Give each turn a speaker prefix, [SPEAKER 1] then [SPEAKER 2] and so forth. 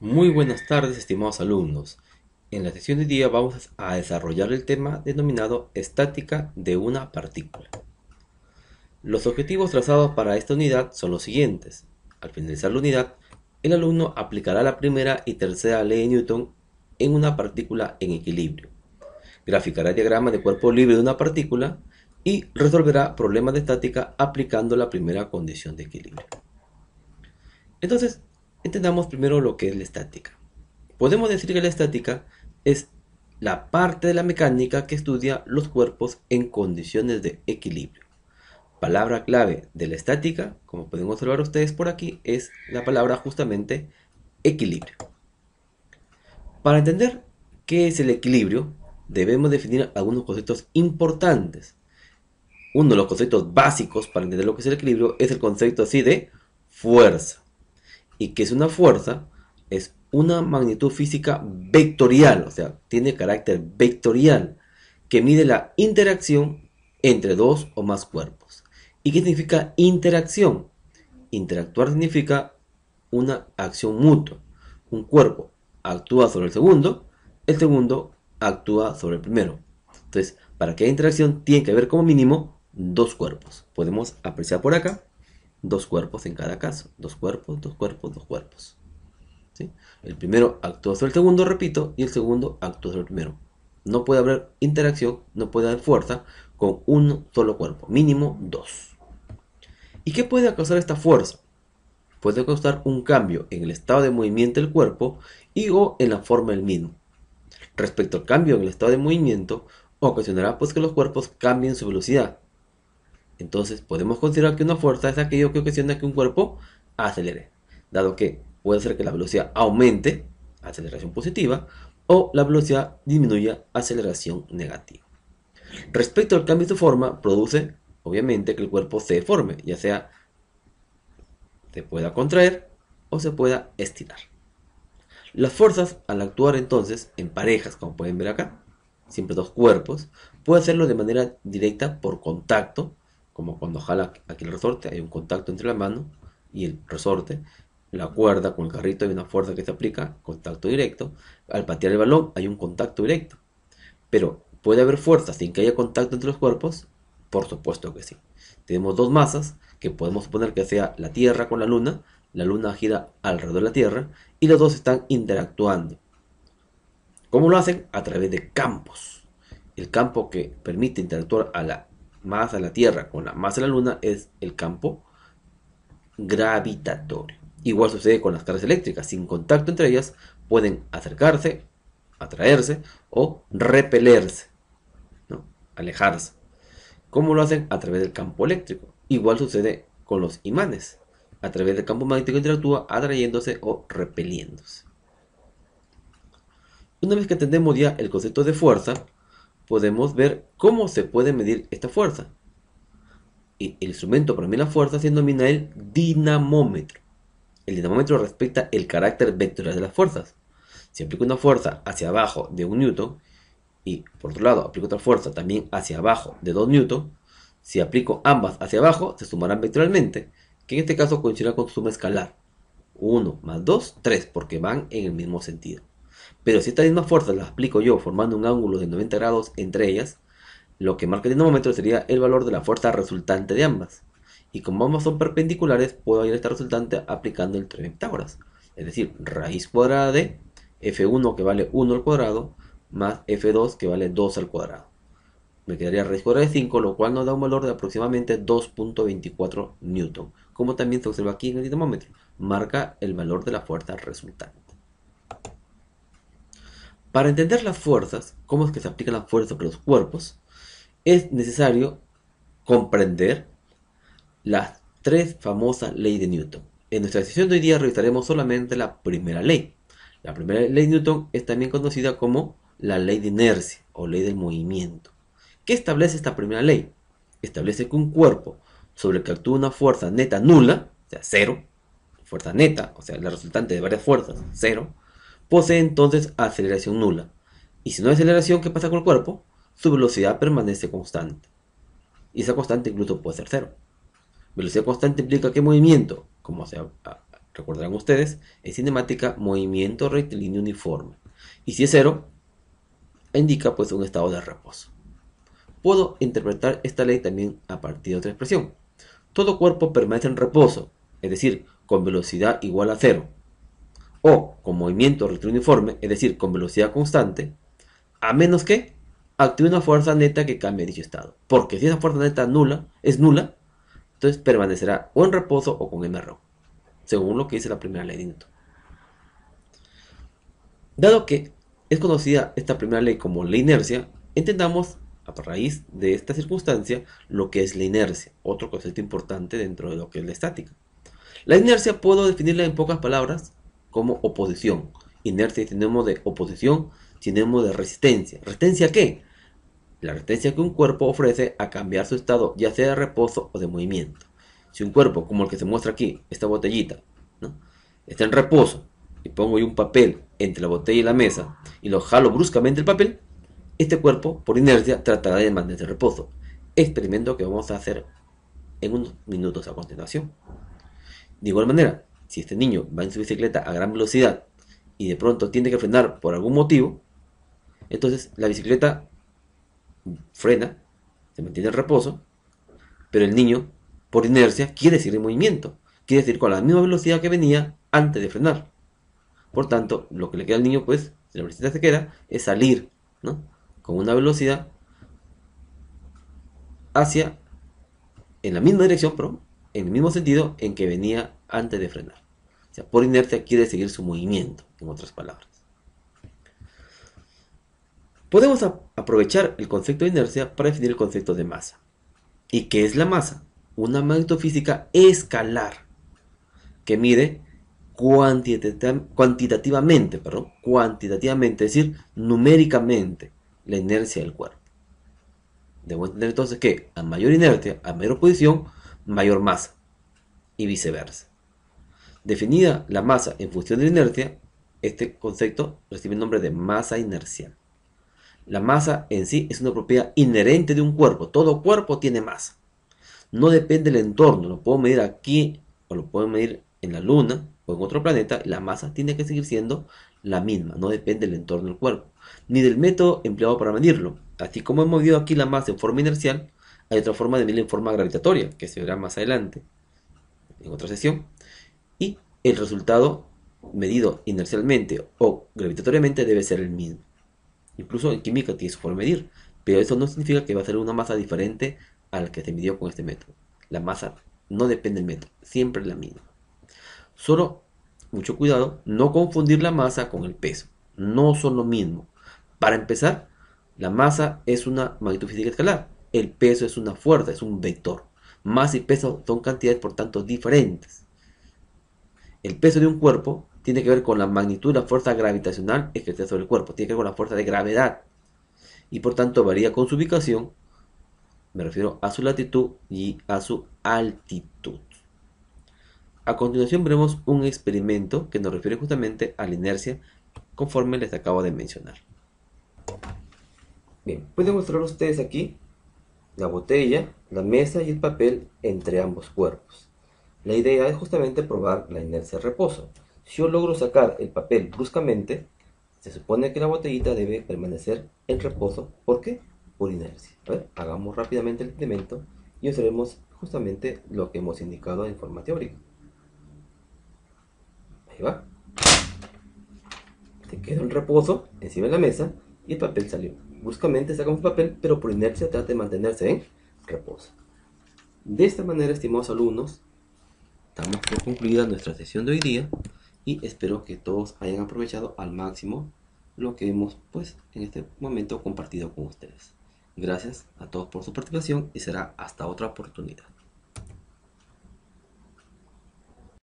[SPEAKER 1] Muy buenas tardes, estimados alumnos. En la sesión de hoy día vamos a desarrollar el tema denominado estática de una partícula. Los objetivos trazados para esta unidad son los siguientes. Al finalizar la unidad, el alumno aplicará la primera y tercera ley de Newton en una partícula en equilibrio. Graficará el diagrama de cuerpo libre de una partícula y resolverá problemas de estática aplicando la primera condición de equilibrio. Entonces, entendamos primero lo que es la estática. Podemos decir que la estática es la parte de la mecánica que estudia los cuerpos en condiciones de equilibrio. Palabra clave de la estática, como pueden observar ustedes por aquí, es la palabra justamente equilibrio. Para entender qué es el equilibrio, debemos definir algunos conceptos importantes. Uno de los conceptos básicos para entender lo que es el equilibrio es el concepto así de fuerza. ¿Y qué es una fuerza? Es una magnitud física vectorial, o sea, tiene carácter vectorial, que mide la interacción entre dos o más cuerpos. ¿Y qué significa interacción? Interactuar significa una acción mutua. Un cuerpo actúa sobre el segundo actúa sobre el primero. Entonces, para que haya interacción, tiene que haber como mínimo dos cuerpos. Podemos apreciar por acá dos cuerpos en cada caso. Dos cuerpos, dos cuerpos, dos cuerpos. ¿Sí? El primero actúa sobre el segundo, repito, y el segundo actúa sobre el primero. No puede haber interacción, no puede haber fuerza con un solo cuerpo, mínimo dos. ¿Y qué puede causar esta fuerza? Puede causar un cambio en el estado de movimiento del cuerpo y o en la forma del mismo. Respecto al cambio en el estado de movimiento, ocasionará pues que los cuerpos cambien su velocidad. Entonces podemos considerar que una fuerza es aquello que ocasiona que un cuerpo acelere, dado que puede ser que la velocidad aumente, aceleración positiva, o la velocidad disminuya, aceleración negativa. Respecto al cambio de su forma, produce obviamente que el cuerpo se deforme, ya sea se pueda contraer o se pueda estirar. Las fuerzas, al actuar entonces en parejas, como pueden ver acá, siempre dos cuerpos, puede hacerlo de manera directa por contacto, como cuando jala aquí el resorte, hay un contacto entre la mano y el resorte. La cuerda con el carrito hay una fuerza que se aplica, contacto directo. Al patear el balón hay un contacto directo. Pero, ¿puede haber fuerza sin que haya contacto entre los cuerpos? Por supuesto que sí. Tenemos dos masas que podemos suponer que sea la Tierra con la Luna gira alrededor de la Tierra y los dos están interactuando. ¿Cómo lo hacen? A través de campos. El campo que permite interactuar a la masa de la Tierra con la masa de la Luna es el campo gravitatorio. Igual sucede con las cargas eléctricas. Sin contacto entre ellas pueden acercarse, atraerse o repelerse, ¿no? Alejarse. ¿Cómo lo hacen? A través del campo eléctrico. Igual sucede con los imanes. A través del campo magnético interactúa atrayéndose o repeliéndose. Una vez que entendemos ya el concepto de fuerza, podemos ver cómo se puede medir esta fuerza. Y el instrumento para medir la fuerza se denomina el dinamómetro. El dinamómetro respecta el carácter vectorial de las fuerzas. Si aplico una fuerza hacia abajo de 1 newton y por otro lado aplico otra fuerza también hacia abajo de 2 newton, si aplico ambas hacia abajo se sumarán vectorialmente, que en este caso coincidirá con su suma escalar. 1 más 2, 3, porque van en el mismo sentido. Pero si estas mismas fuerzas las aplico yo formando un ángulo de 90 grados entre ellas, lo que marca el dinamómetro sería el valor de la fuerza resultante de ambas. Y como ambas son perpendiculares, puedo hallar esta resultante aplicando el teorema de Pitágoras. Es decir, raíz cuadrada de f1 que vale 1 al cuadrado más f2 que vale 2 al cuadrado. Me quedaría raíz cuadrada de 5, lo cual nos da un valor de aproximadamente 2.24 newton. Como también se observa aquí en el dinamómetro, marca el valor de la fuerza resultante. Para entender las fuerzas, cómo es que se aplican las fuerzas sobre los cuerpos, es necesario comprender las tres famosas leyes de Newton. En nuestra sesión de hoy día revisaremos solamente la primera ley. La primera ley de Newton es también conocida como la ley de inercia o ley del movimiento. ¿Qué establece esta primera ley? Establece que un cuerpo sobre el que actúa una fuerza neta nula, o sea, cero, fuerza neta, o sea, la resultante de varias fuerzas, cero, posee entonces aceleración nula. Y si no hay aceleración, ¿qué pasa con el cuerpo? Su velocidad permanece constante. Y esa constante incluso puede ser cero. Velocidad constante implica que movimiento, como hacia recordarán ustedes, en cinemática, movimiento rectilíneo uniforme. Y si es 0, indica pues un estado de reposo. Puedo interpretar esta ley también a partir de otra expresión. Todo cuerpo permanece en reposo, es decir, con velocidad igual a 0, o con movimiento rectilíneo uniforme, es decir, con velocidad constante, a menos que active una fuerza neta que cambie dicho estado. Porque si esa fuerza neta es nula, entonces permanecerá o en reposo o con MRO, según lo que dice la primera ley de Newton. Dado que es conocida esta primera ley como la inercia, entendamos a raíz de esta circunstancia lo que es la inercia, otro concepto importante dentro de lo que es la estática. La inercia puedo definirla en pocas palabras como oposición. Inercia sinónimo de oposición, sinónimo de resistencia. ¿Resistencia a qué? La resistencia que un cuerpo ofrece a cambiar su estado, ya sea de reposo o de movimiento. Si un cuerpo, como el que se muestra aquí, esta botellita, ¿no?, está en reposo y pongo yo un papel entre la botella y la mesa y lo jalo bruscamente el papel, este cuerpo, por inercia, tratará de mantenerse en reposo. Experimento que vamos a hacer en unos minutos a continuación. De igual manera, si este niño va en su bicicleta a gran velocidad y de pronto tiene que frenar por algún motivo, entonces la bicicleta frena, se mantiene en reposo, pero el niño, por inercia, quiere seguir en movimiento, quiere seguir con la misma velocidad que venía antes de frenar. Por tanto, lo que le queda al niño, pues, si la bicicleta se queda, es salir, ¿no?, con una velocidad hacia, en la misma dirección, pero en el mismo sentido en que venía antes de frenar. O sea, por inercia quiere seguir su movimiento, en otras palabras. Podemos aprovechar el concepto de inercia para definir el concepto de masa. ¿Y qué es la masa? Una magnitud física escalar que mide cuantitativamente, es decir, numéricamente, la inercia del cuerpo. Debemos entender entonces que a mayor inercia, a mayor posición, mayor masa, y viceversa. Definida la masa en función de la inercia, este concepto recibe el nombre de masa inercial. La masa en sí es una propiedad inherente de un cuerpo. Todo cuerpo tiene masa. No depende del entorno. Lo puedo medir aquí o lo puedo medir en la luna o en otro planeta. La masa tiene que seguir siendo la misma. No depende del entorno del cuerpo, ni del método empleado para medirlo. Así como hemos medido aquí la masa en forma inercial, hay otra forma de medirla en forma gravitatoria, que se verá más adelante en otra sesión. Y el resultado medido inercialmente o gravitatoriamente debe ser el mismo. Incluso en química tiene su forma de medir, pero eso no significa que va a ser una masa diferente a la que se midió con este método. La masa no depende del método, siempre es la misma. Solo, mucho cuidado, no confundir la masa con el peso. No son lo mismo. Para empezar, la masa es una magnitud física escalar. El peso es una fuerza, es un vector. Masa y peso son cantidades, por tanto, diferentes. El peso de un cuerpo tiene que ver con la magnitud de la fuerza gravitacional ejercida sobre el cuerpo, tiene que ver con la fuerza de gravedad y por tanto varía con su ubicación, me refiero a su latitud y a su altitud. A continuación veremos un experimento que nos refiere justamente a la inercia conforme les acabo de mencionar. Bien, pueden mostrar ustedes aquí la botella, la mesa y el papel entre ambos cuerpos. La idea es justamente probar la inercia de reposo. Si yo logro sacar el papel bruscamente, se supone que la botellita debe permanecer en reposo. ¿Por qué? Por inercia. A ver, hagamos rápidamente el experimento y observemos justamente lo que hemos indicado en forma teórica. Ahí va. Se quedó en reposo encima de la mesa y el papel salió. Bruscamente sacamos el papel, pero por inercia trata de mantenerse en reposo. De esta manera, estimados alumnos, damos por concluida nuestra sesión de hoy día y espero que todos hayan aprovechado al máximo lo que hemos pues en este momento compartido con ustedes. Gracias a todos por su participación y será hasta otra oportunidad.